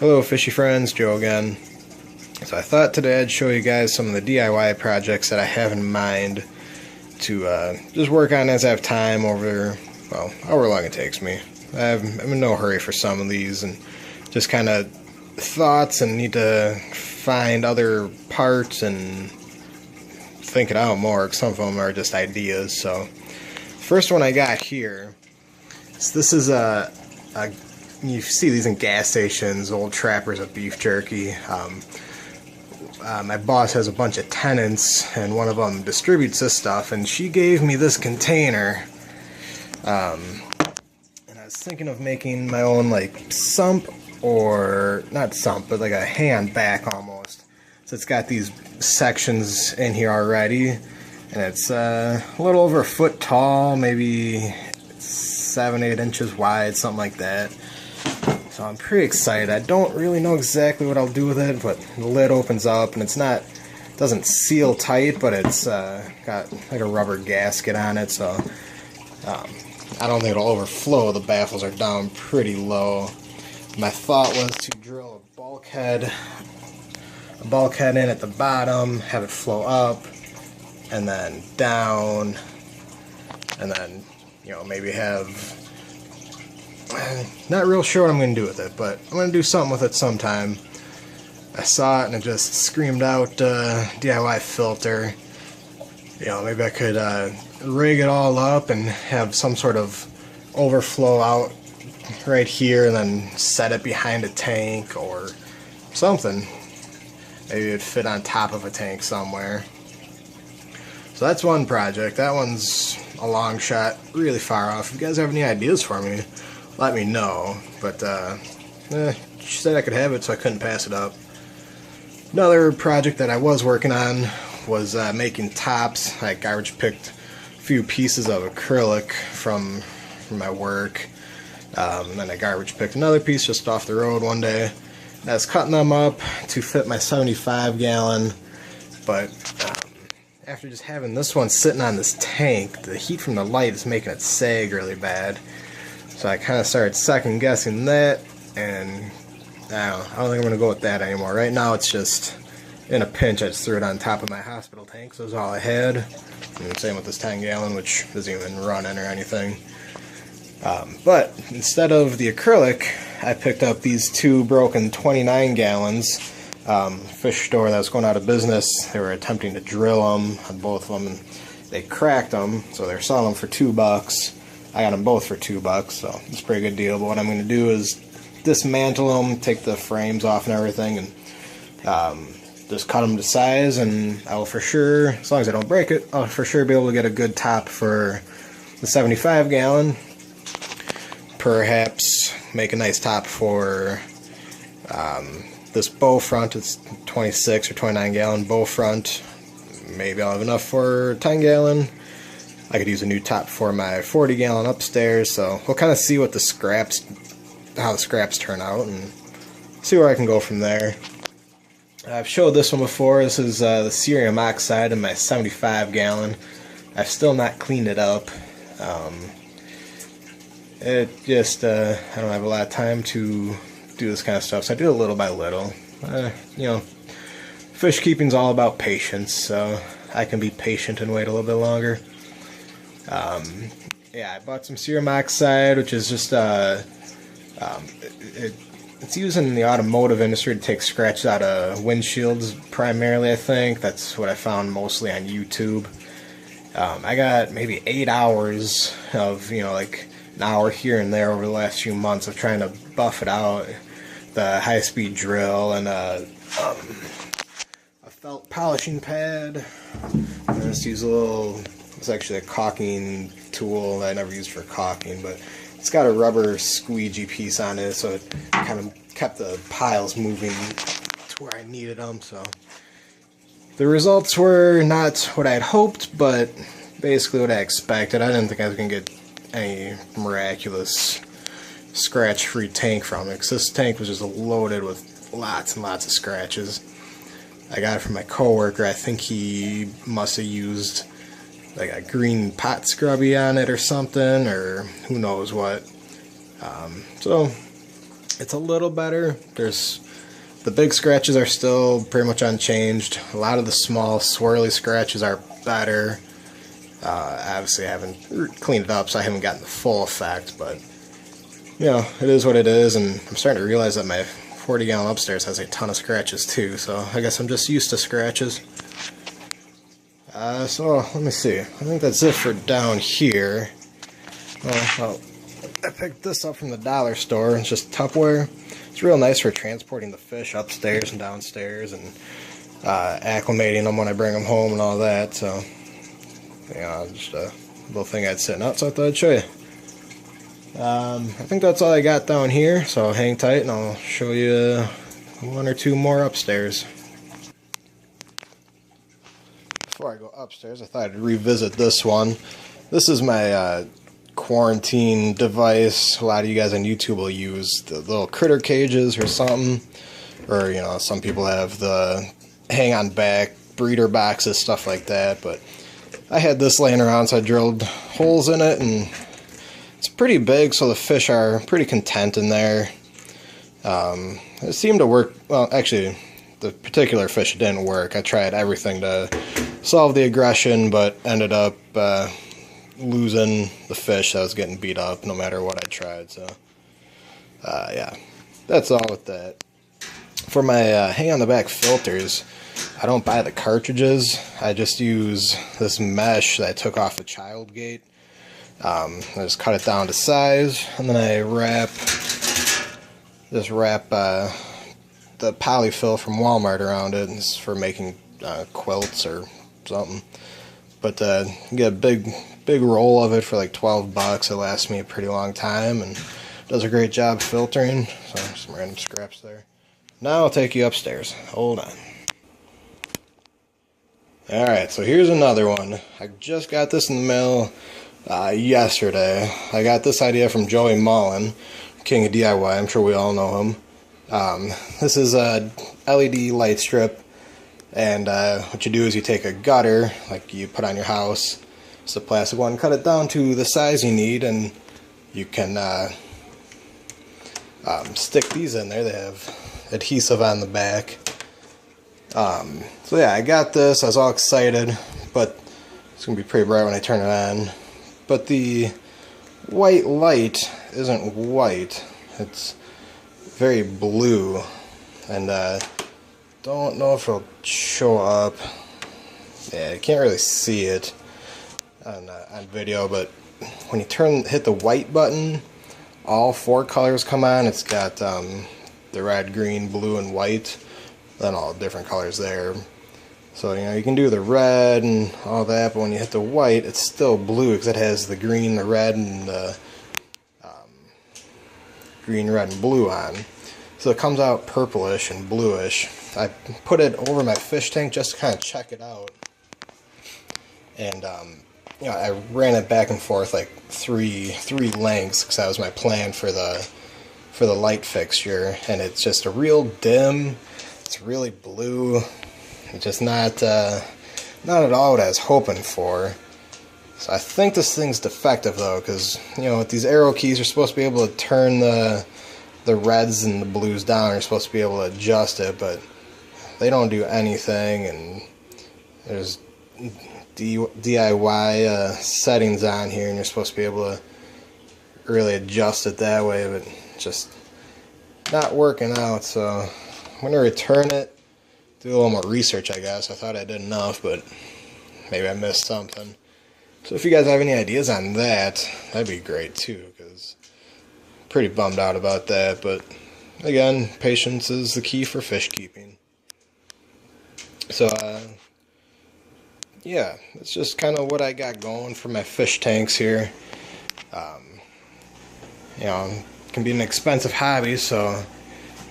Hello fishy friends, Joe again. So I thought today I'd show you guys some of the DIY projects that I have in mind to just work on as I have time over, well, however long it takes me. I'm in no hurry for some of these, and just kind of thoughts and need to find other parts and think it out more, 'cause some of them are just ideas. So first one I got here, so this is you see these in gas stations, old trappers of beef jerky. My boss has a bunch of tenants, and one of them distributes this stuff, and she gave me this container. And I was thinking of making my own, like, sump, or not sump, but like a hand back almost. So it's got these sections in here already, and it's a little over a foot tall, maybe 7-8 inches wide, something like that. So I'm pretty excited. I don't really know exactly what I'll do with it, but the lid opens up and doesn't seal tight, but it's got like a rubber gasket on it, so I don't think it'll overflow. The baffles are down pretty low. My thought was to drill a bulkhead in at the bottom, have it flow up, and then down, and then, you know, maybe have... Not real sure what I'm going to do with it, but I'm going to do something with it sometime. I saw it and it just screamed out DIY filter. You know, maybe I could rig it all up and have some sort of overflow out right here and then set it behind a tank or something. Maybe it'd fit on top of a tank somewhere. So that's one project. That one's a long shot, really far off. If you guys have any ideas for me, let me know. But she said I could have it, so I couldn't pass it up. Another project that I was working on was making tops. I garbage picked a few pieces of acrylic from my work. And then I garbage picked another piece just off the road one day. And I was cutting them up to fit my 75 gallon, but after just having this one sitting on this tank, the heat from the light is making it sag really bad. So I kind of started second guessing that, and I don't think I'm going to go with that anymore. Right now it's just, in a pinch, I just threw it on top of my hospital tank, so that's all I had. And same with this 10 gallon, which doesn't even running or anything. But instead of the acrylic, I picked up these two broken 29 gallons. Fish store that was going out of business, they were attempting to drill them on both of them, and they cracked them, so they're selling them for $2. I got them both for $2, so it's a pretty good deal. But what I'm going to do is dismantle them, take the frames off and everything, and just cut them to size, and I will for sure, as long as I don't break it, I'll for sure be able to get a good top for the 75 gallon. Perhaps make a nice top for this bow front. It's 26 or 29 gallon bow front. Maybe I'll have enough for 10 gallon. I could use a new top for my 40 gallon upstairs, so we'll kind of see what how the scraps turn out, and see where I can go from there. I've showed this one before. This is the cerium oxide in my 75 gallon. I've still not cleaned it up. It just, I don't have a lot of time to do this kind of stuff, so I do it little by little. You know, fish keeping's all about patience, so I can be patient and wait a little bit longer. Yeah, I bought some cerium oxide, which is just it's used in the automotive industry to take scratches out of windshields primarily. I think that's what I found mostly on YouTube. I got maybe 8 hours of, you know, like an hour here and there over the last few months of trying to buff it out. The high-speed drill and a felt polishing pad. I just use a little. It's actually a caulking tool that I never used for caulking, but it's got a rubber squeegee piece on it, so it kind of kept the piles moving to where I needed them. So the results were not what I had hoped, but basically what I expected. I didn't think I was going to get any miraculous scratch-free tank from it, because this tank was just loaded with lots and lots of scratches. I got it from my coworker. I think he must have used like a green pot scrubby on it or something, or who knows what. So It's a little better. The big scratches are still pretty much unchanged. A lot of the small swirly scratches are better. Obviously I haven't cleaned it up, so I haven't gotten the full effect, but you know, it is what it is, and I'm starting to realize that my 40-gallon upstairs has a ton of scratches too, so I guess I'm just used to scratches. So let me see. I think that's it for down here. Well, I picked this up from the dollar store. It's just Tupperware. It's real nice for transporting the fish upstairs and downstairs and acclimating them when I bring them home and all that. So, yeah, just a little thing I had sitting out, so I thought I'd show you. I think that's all I got down here, so hang tight and I'll show you one or two more upstairs. Before I go upstairs, I thought I'd revisit this one. This is my quarantine device. A lot of you guys on YouTube will use the little critter cages or something, or you know, some people have the hang on back breeder boxes, stuff like that, but I had this laying around, so I drilled holes in it, and it's pretty big, so the fish are pretty content in there. It seemed to work. Well, actually, the particular fish didn't work. I tried everything to solve the aggression, but ended up losing the fish that was getting beat up no matter what I tried. So yeah, that's all with that. For my hang on the back filters, I don't buy the cartridges. I just use this mesh that I took off the child gate. I just cut it down to size, and then I wrap the polyfill from Walmart around it. It's for making quilts or something. But you get a big roll of it for like $12. It lasts me a pretty long time and does a great job filtering. So some random scraps there. Now I'll take you upstairs. Hold on. Alright, so here's another one. I just got this in the mail yesterday. I got this idea from Joey Mullen, King of DIY. I'm sure we all know him. This is a LED light strip, and what you do is you take a gutter, like you put on your house. It's a plastic one. Cut it down to the size you need, and you can stick these in there. They have adhesive on the back. So yeah, I got this. I was all excited, but it's going to be pretty bright when I turn it on. But the white light isn't white. It's very blue, and don't know if it'll show up. Yeah, I can't really see it on video, but when you hit the white button, all four colors come on. It's got the red, green, blue, and white, then all different colors there. So, you know, you can do the red and all that, but when you hit the white, it's still blue because it has the green, the red, and the green, red, and blue on. So it comes out purplish and bluish. I put it over my fish tank just to kind of check it out. And, you know, I ran it back and forth like three lengths because that was my plan for the light fixture. And it's just a real dim. It's really blue. It's just not at all what I was hoping for. So I think this thing's defective though, because you know, with these arrow keys, you're supposed to be able to turn the reds and the blues down. You're supposed to be able to adjust it, but they don't do anything. And there's DIY settings on here, and you're supposed to be able to really adjust it that way, but it's just not working out. So I'm gonna return it. Do a little more research, I guess. I thought I did enough, but maybe I missed something. So if you guys have any ideas on that, that'd be great too, because I'm pretty bummed out about that. But again, patience is the key for fish keeping. So yeah, it's just kind of what I got going for my fish tanks here. You know, it can be an expensive hobby, so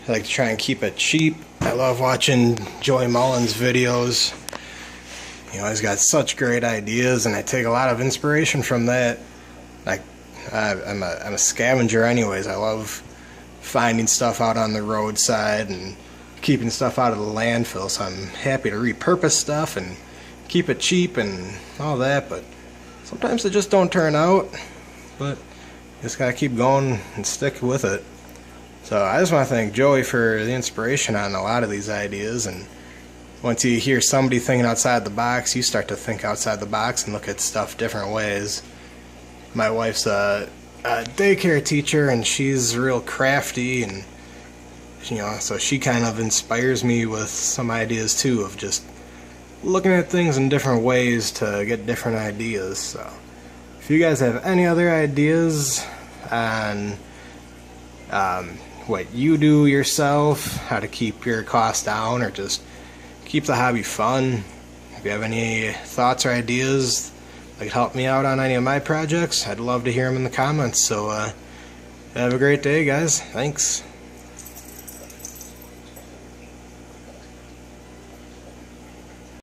I like to try and keep it cheap. I love watching Joey Mullen's videos. You know, he's got such great ideas, and I take a lot of inspiration from that. Like, I'm a scavenger anyways. I love finding stuff out on the roadside and keeping stuff out of the landfill, so I'm happy to repurpose stuff and keep it cheap and all that, but sometimes they just don't turn out. But you just gotta keep going and stick with it. So I just want to thank Joey for the inspiration on a lot of these ideas, and once you hear somebody thinking outside the box, you start to think outside the box and look at stuff different ways. My wife's a daycare teacher, and she's real crafty, and so she kind of inspires me with some ideas too, of just looking at things in different ways to get different ideas. So if you guys have any other ideas on what you do yourself, how to keep your costs down, or just keep the hobby fun, if you have any thoughts or ideas that could help me out on any of my projects, I'd love to hear them in the comments. So have a great day, guys. Thanks.